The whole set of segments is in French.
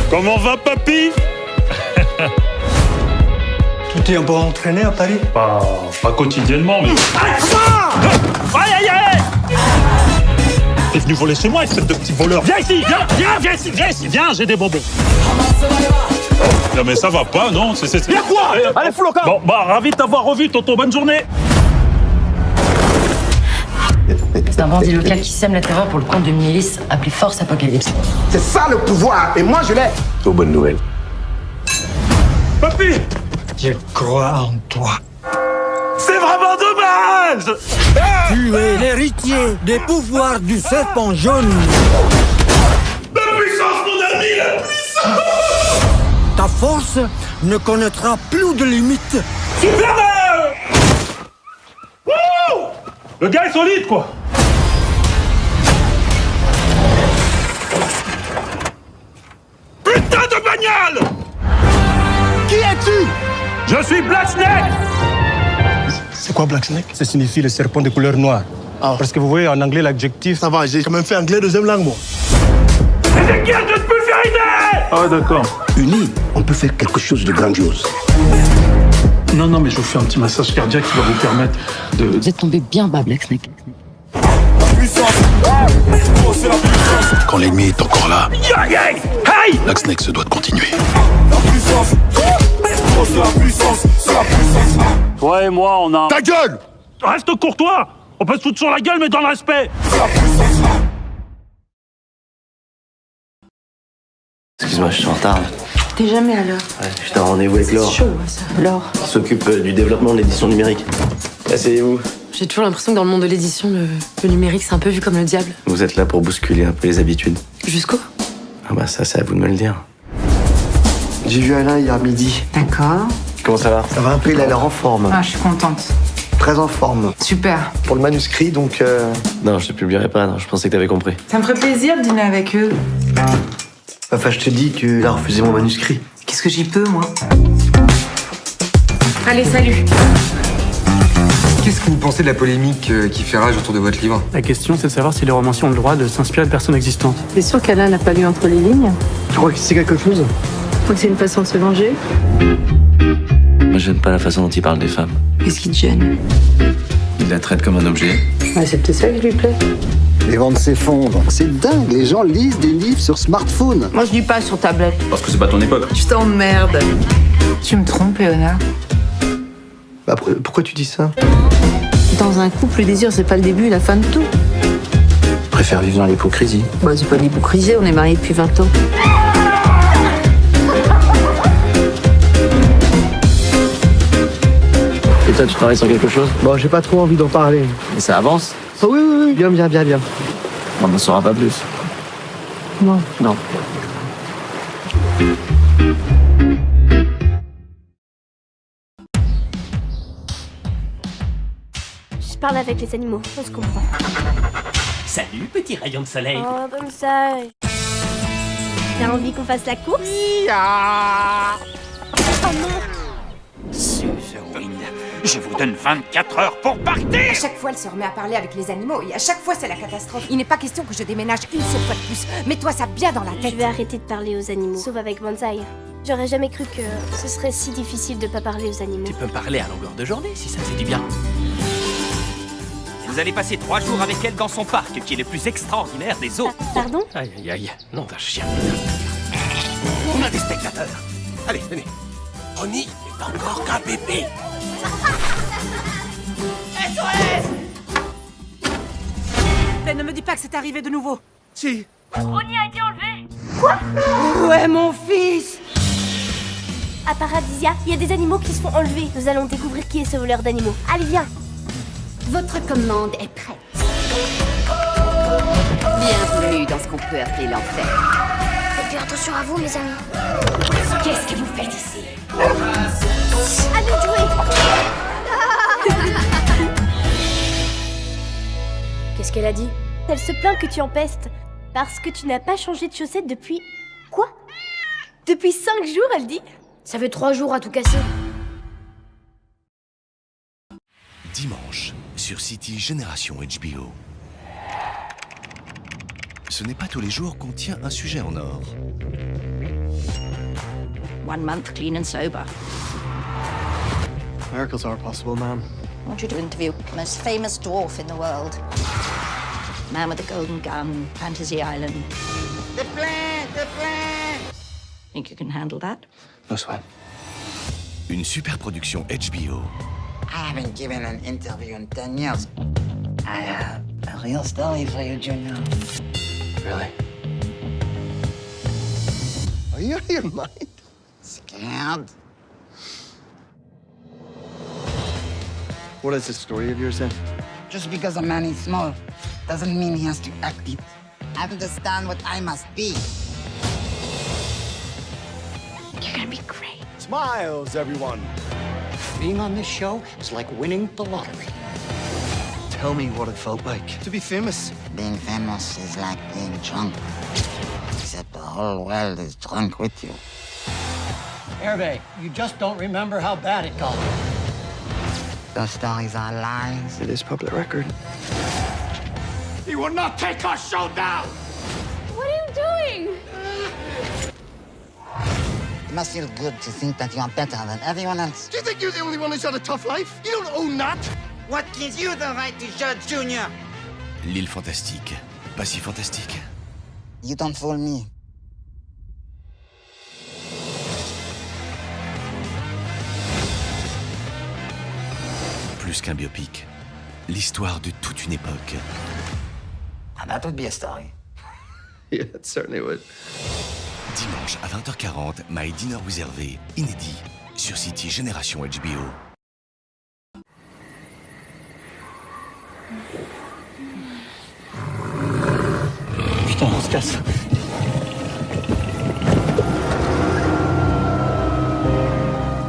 Comment va, papy? Tu t'es un peu entraîné à Paris? Pas quotidiennement, mais... Aïe, aïe, aïe! T'es venu voler chez moi, espèce de petit voleur. Viens ici, viens, j'ai des bonbons. Non mais ça va pas, non? Viens quoi? Allez, fous le camp. Bon, ravi de t'avoir revu, Toto, bonne journée. C'est un bandit local qui sème la terreur pour le compte d'une milice appelée Force Apocalypse. C'est ça le pouvoir, et moi je l'ai. Aux bonnes nouvelles. Papy! Je crois en toi. C'est vraiment dommage! Tu es l'héritier des pouvoirs du serpent jaune. La puissance, mon ami, la puissance! Ta force ne connaîtra plus de limites. Superman! Wouh! Le gars est solide, quoi! Putain de bagnole! Qui es-tu? Je suis Black Snake! C'est quoi Black Snake? Ça signifie le serpent de couleur noire. Parce que vous voyez en anglais l'adjectif. Ça va, j'ai quand même fait anglais deuxième langue, moi. C'est qui a de pulvérisé? Ah, d'accord. Unis, on peut faire quelque chose de grandiose. Non, mais je vous fais un petit massage cardiaque qui va vous permettre de... Vous êtes tombé bien bas, Black Snake. Quand l'ennemi est encore là, Hey! Black Snake se doit de continuer. Toi et moi, on a... Ta gueule! Reste courtois! On peut se foutre sur la gueule, mais dans le respect! Excuse-moi, je suis en retard. T'es jamais à l'heure. Ouais, j'étais en rendez-vous avec Laure, Chaud, ça. Laure. qui s'occupe du développement de l'édition numérique. Asseyez-vous. J'ai toujours l'impression que dans le monde de l'édition, le numérique, c'est un peu vu comme le diable. Vous êtes là pour bousculer un peu les habitudes. Jusqu'où? Ah bah ça, c'est à vous de me le dire. J'ai vu Alain hier midi. D'accord. Comment ça va? Ça va un peu, il a l'air en forme. Ah, je suis contente. Très en forme. Super. Pour le manuscrit, donc... Non, je te publierai pas, non, je pensais que t'avais compris. Ça me ferait plaisir de dîner avec eux. Enfin, je te dis qu'il a refusé mon manuscrit. Qu'est-ce que j'y peux, moi? Allez, salut. Qu'est-ce que vous pensez de la polémique qui fait rage autour de votre livre? La question, c'est de savoir si les romanciers ont le droit de s'inspirer de personnes existantes. T'es sûr qu'Alain n'a pas lu entre les lignes? Tu crois que c'est quelque chose? Ou que c'est une façon de se venger? Moi, j'aime pas la façon dont il parle des femmes. Qu'est-ce qui te gêne? Il la traite comme un objet. Ouais, c'est peut-être ça qui lui plaît. Les ventes s'effondrent. C'est dingue, les gens lisent des livres sur smartphone. Moi, je lis pas sur tablette. Parce que c'est pas ton époque. Je t'emmerde. Tu me trompes, Léonard. Bah, pourquoi tu dis ça? Dans un couple, le désir, c'est pas le début et la fin de tout. Je préfère vivre dans l'hypocrisie. Bah, c'est pas de l'hypocrisie, on est mariés depuis 20 ans. Et toi, tu travailles sur quelque chose? Bon, j'ai pas trop envie d'en parler. Et ça avance? Oh oui, bien. On n'en saura pas plus. Non. Non. Je parle avec les animaux, on se comprend. Salut, petit rayon de soleil. Oh, comme ça. T'as envie qu'on fasse la course? Oh non! Suzerine, je vous donne 24 heures pour partir. À chaque fois, elle se remet à parler avec les animaux et à chaque fois, c'est la catastrophe. Il n'est pas question que je déménage une seule fois de plus. Mets-toi ça bien dans la tête. Je vais arrêter de parler aux animaux, sauf avec Banzai. J'aurais jamais cru que ce serait si difficile de pas parler aux animaux. Tu peux me parler à longueur de journée si ça te fait du bien. Vous allez passer 3 jours avec elle dans son parc, qui est le plus extraordinaire des zoos. Pardon? Aïe, aïe, aïe, nom d'un chien. On a des spectateurs. Allez, venez. Ronnie est encore qu'un bébé. Ne me dis pas que c'est arrivé de nouveau. Si. Ronnie a été enlevé. Quoi? Ouais, mon fils. À Paradisia, il y a des animaux qui se font enlever. Nous allons découvrir qui est ce voleur d'animaux. Allez, viens. Votre commande est prête. Bienvenue dans ce qu'on peut appeler l'enfer. Faites attention à vous, mes amis. Qu'est-ce que vous faites ici? À nous de jouer. Qu'est-ce qu'elle a dit? Elle se plaint que tu empestes. Parce que tu n'as pas changé de chaussettes depuis... Quoi? Depuis 5 jours, elle dit? Ça fait 3 jours à tout casser. Dimanche, sur City Génération HBO. Ce n'est pas tous les jours qu'on tient un sujet en or. 1 month clean and sober. Miracles are possible, ma'am. I want you to interview the most famous dwarf in the world. Man with a golden gun, Fantasy Island. The plan! Think you can handle that? No sweat. Une super production HBO. I haven't given an interview in 10 years. I have a real story for you, Junior. Really? Are you out of your mind? Scared? What is this story of yours then? Just because a man is small doesn't mean he has to act it. I understand what I must be. You're gonna be great. Smiles, everyone. Being on this show is like winning the lottery. Tell me what it felt like to be famous. Being famous is like being drunk. Except the whole world is drunk with you. Hervé, you just don't remember how bad it got. Those stories are lies. It is public record. He will not take our show down! What are you doing? It must feel good to think that you are better than everyone else. Do you think you're the only one who's had a tough life? You don't own that. What gives you the right to judge, Junior? L'île fantastique. Pas si fantastique. You don't fool me. Plus qu'un biopic, l'histoire de toute une époque. And that would be a story. Yeah, it certainly would. Dimanche à 20h40, My Dinner with Hervé, inédit, sur City Génération HBO. Putain, on se casse.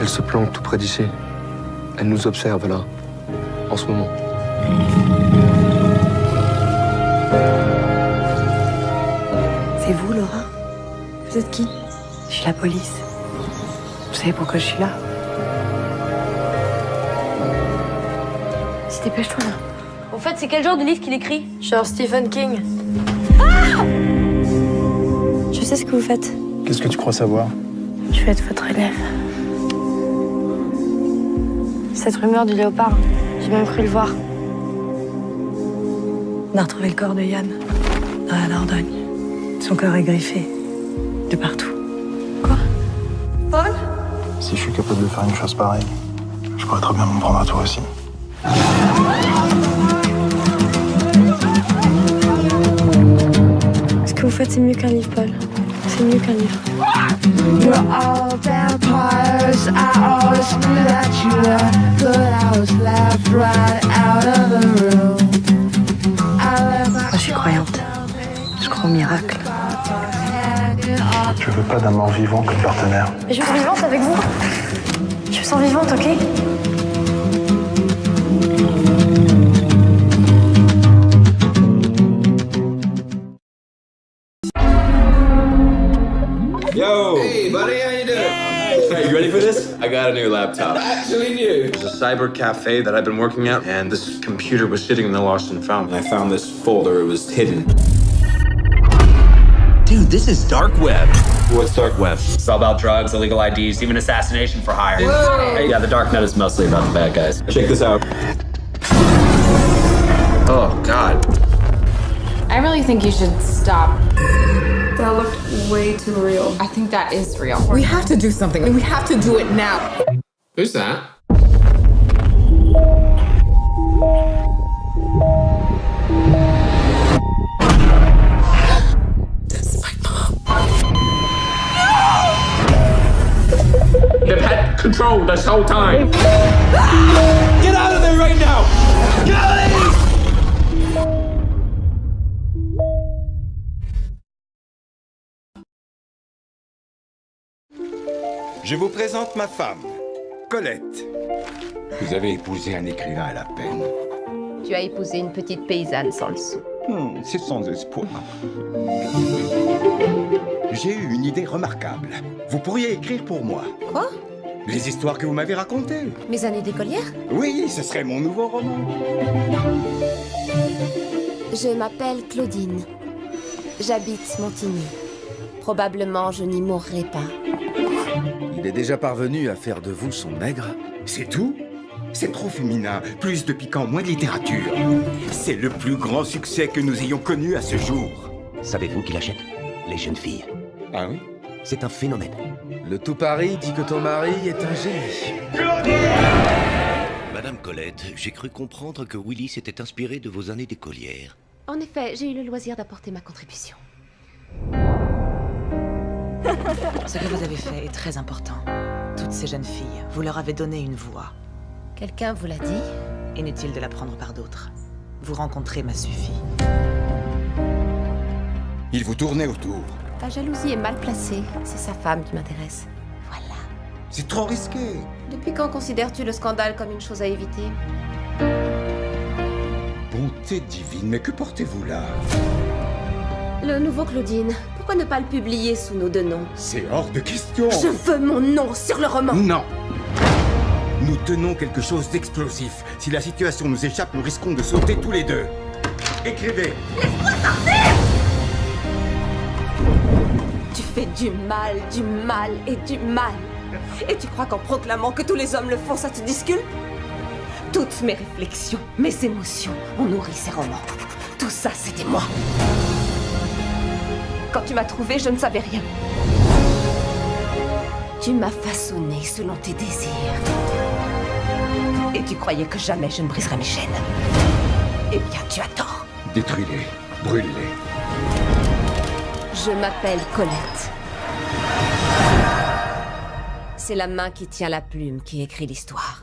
Elle se planque tout près d'ici. Elle nous observe là, en ce moment. C'est vous, Laura? Vous êtes qui? Je suis la police. Vous savez pourquoi je suis là? Si dépêche-toi là. Au fait, c'est quel genre de livre qu'il écrit? Genre Stephen King. Ah! Je sais ce que vous faites. Qu'est-ce que tu crois savoir? Je vais être votre élève. Cette rumeur du léopard, j'ai même cru le voir. On a retrouvé le corps de Yann dans la Dordogne. Son corps est griffé de partout. Quoi? Paul? Si je suis capable de faire une chose pareille, je pourrais très bien m'en prendre à toi aussi. Ce que vous faites, c'est mieux qu'un livre, Paul. C'est mieux qu'un livre. You're all vampires. I always knew that you were, but I was left right out of the room. Moi, je suis croyante. Je crois au miracle. Je veux pas d'un mort-vivant comme partenaire. Mais je me sens vivante avec vous. Je me sens vivante, ok? Yo! Hey, buddy, how you doing? Hey, you ready for this? I got a new laptop. Actually new. There's a cyber cafe that I've been working at, and this computer was sitting in the lost and found. And I found this folder. It was hidden. Dude, this is dark web. What's dark web? It's all about drugs, illegal IDs, even assassination for hire. Hey, yeah, the dark net is mostly about the bad guys. Check this out. Oh, God. I really think you should stop. That looked way too real. I think that is real. We have to do something, and we have to do it now. Who's that? That's my mom. They've had control this whole time. Get out of there right now! Guys! Je vous présente ma femme, Colette. Vous avez épousé un écrivain à la peine. Tu as épousé une petite paysanne sans le sou. C'est sans espoir. J'ai eu une idée remarquable. Vous pourriez écrire pour moi. Quoi? Les histoires que vous m'avez racontées. Mes années d'écolière? Oui, ce serait mon nouveau roman. Je m'appelle Claudine. J'habite Montigny. Probablement, je n'y mourrai pas. Il est déjà parvenu à faire de vous son nègre. C'est tout? C'est trop féminin. Plus de piquant, moins de littérature. C'est le plus grand succès que nous ayons connu à ce jour. Savez-vous qui l'achète? Les jeunes filles. Ah oui? C'est un phénomène. Le tout Paris dit que ton mari est un génie. Madame Colette, j'ai cru comprendre que Willy s'était inspiré de vos années d'écolière. En effet, j'ai eu le loisir d'apporter ma contribution. Ce que vous avez fait est très important. Toutes ces jeunes filles, vous leur avez donné une voix. Quelqu'un vous l'a dit? Inutile de la prendre par d'autres. Vous rencontrer m'a suffi. Il vous tournait autour. Ta jalousie est mal placée. C'est sa femme qui m'intéresse. Voilà. C'est trop risqué. Depuis quand considères-tu le scandale comme une chose à éviter? Bonté divine, mais que portez-vous là? Le nouveau Claudine. Pourquoi ne pas le publier sous nos deux noms? C'est hors de question. Je veux mon nom sur le roman. Non. Nous tenons quelque chose d'explosif. Si la situation nous échappe, nous risquons de sauter tous les deux. Écrivez. Laisse-moi sortir! Tu fais du mal et du mal. Et tu crois qu'en proclamant que tous les hommes le font, ça te disculpe? Toutes mes réflexions, mes émotions ont nourri ces romans. Tout ça, c'était moi. Quand tu m'as trouvé, je ne savais rien. Tu m'as façonné selon tes désirs. Et tu croyais que jamais je ne briserais mes chaînes. Eh bien, tu as tort. Détruis-les. Brûle-les. Je m'appelle Colette. C'est la main qui tient la plume qui écrit l'histoire.